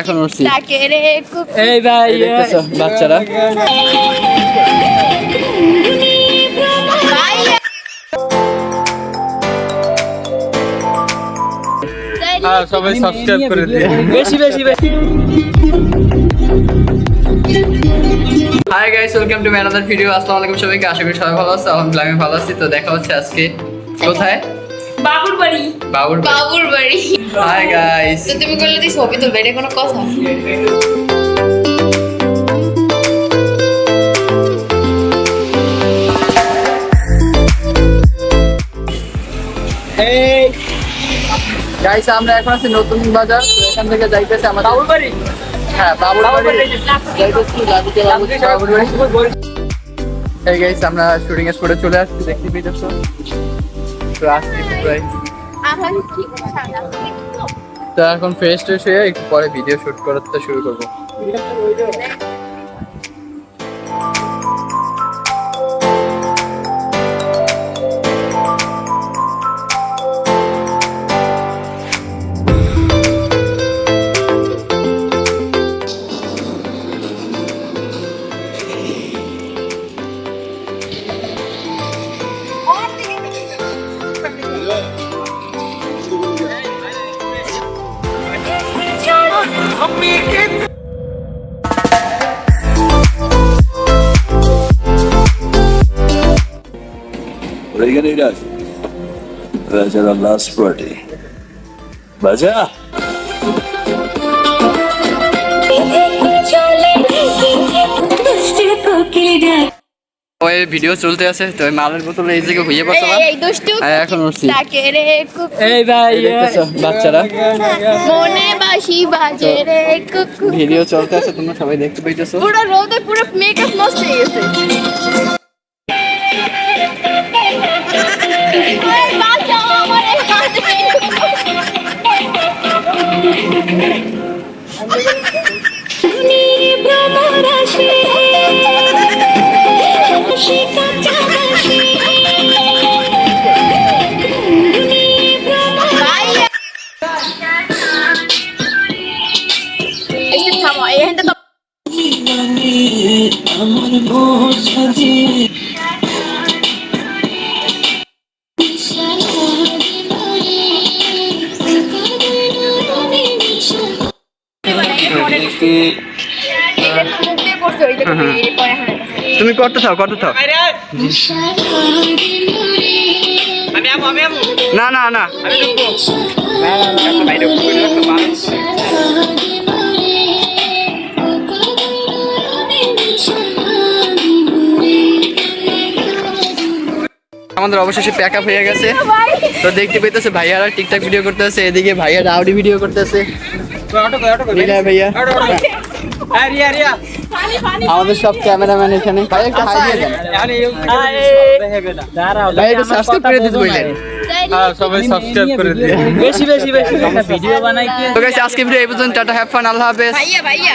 এখন উঠছি। এই ভাই দেখতেছো বাচ্চারা সবাই সাবস্ক্রাইব করে দিন। বেশি বেশি বেশি। Hi guys, welcome to my another video. আসসালামু আলাইকুম সবাইকে, আশা করি সবাই ভালো আছে। আলহামদুলিল্লাহ আমি ভালো আছি। তো দেখা হচ্ছে আজকে কোথায়? বাবুর বাড়ি। বাবুর বাড়ি। হাই গাইস, তো তুমি বললে তুই ছবি তুলবে, এটা কোনো কথা? এই গাইস, আমরা এখন আছি নতুন বাজার। তো এখান থেকে যাইতেছে আমাদের বাবুর বাড়ি। হ্যাঁ, বাবুর বাড়ি যাইতেছি। বাবুর বাড়ি। এই গাইস, আমরা শুটিং স্পটে চলে আসছি, দেখতে পেয়েছো। তো আসছি প্রায়। তো এখন ফ্রেশ ট্রেশ হয়ে একটু পরে ভিডিও শুট করতে শুরু করবো। What are you gonna do? Raja, the last party. Baja. ওই ভিডিও চলতে আছে। তো ওই মালের বোতল এই জায়গায় হইয়ে পড়ছে। এই দুষ্টু এখন উঠছি। ডাকে রে কুকু, এই ভাই দেখতেছো বাচ্চারা মনে বাঁশি বাজে রে কুকু। ভিডিও চলতে আছে, তোমরা সবাই দেখতে পাইতেছো। পুরো রোদে পুরো মেকআপ নষ্ট হয়ে গেছে। ওই বাঁচাও আমারে, থামো এই হ্যান্ডটা তো তুমি করতে থাও, করতে থাও। না না না, আমাদের অবশেষে প্যাক আপ হয়ে গেছে। তো দেখতে পেতেছে ভাইয়ারা টিকটক ভিডিও করতেছে, এদিকে ভাইয়ারা আউডি ভিডিও করতেছে। ভাইয়া আমাদের সব ক্যামেরাম্যান এখানে। ভাই একটা হাই দিয়ে দেন। ভাই একটু সাবস্ক্রাইব করে দিতে বললেন। সবাই সাবস্ক্রাইব করে দিন। বেশি বেশি বেশি। ভিডিও বানাই কি? তো গাইস, আজকে ভিডিও এই পর্যন্ত। টাটা, হ্যাভ ফান, আল্লাহ হাফেজ। ভাইয়া